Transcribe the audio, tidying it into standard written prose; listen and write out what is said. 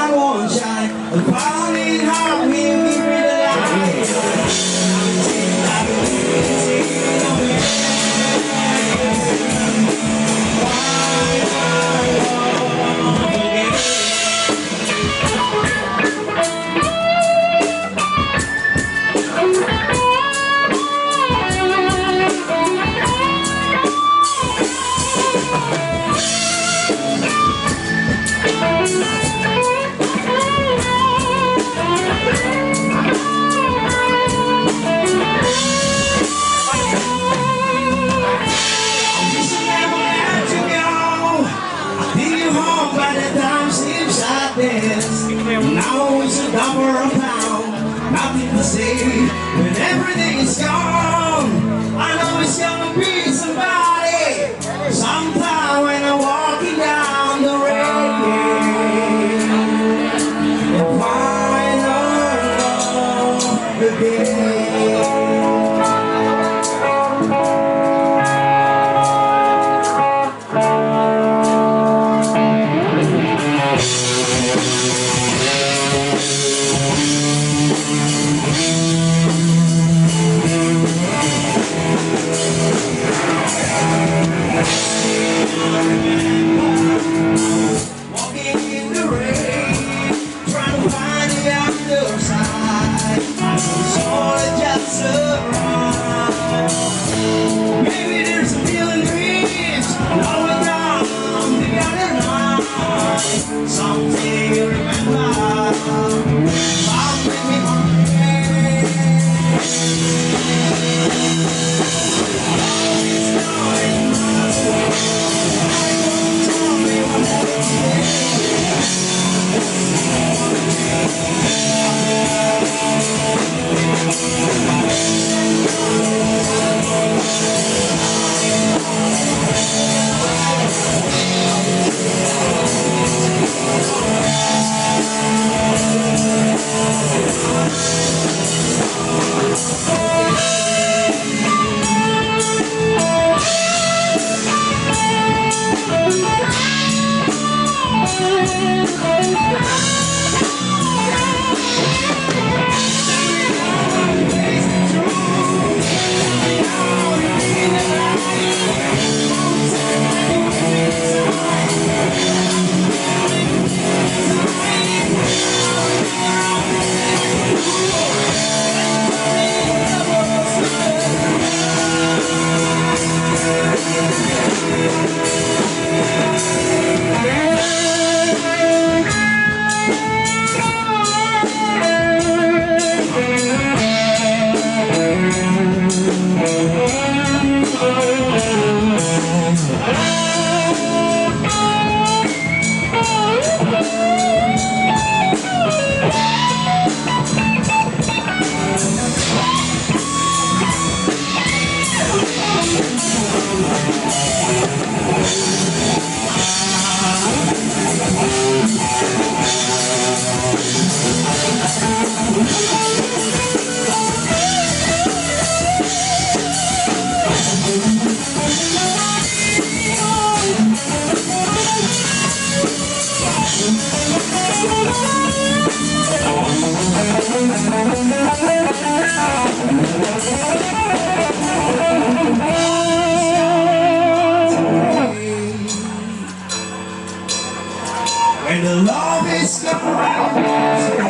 light won't shine. The falling heart will give me the light. Now it's a dollar a pound, nothing to say when everything is gone. I know it's gonna be somebody sometime when I'm walking down the road. If I don't know the day. Something you remember, something me When the love is gone.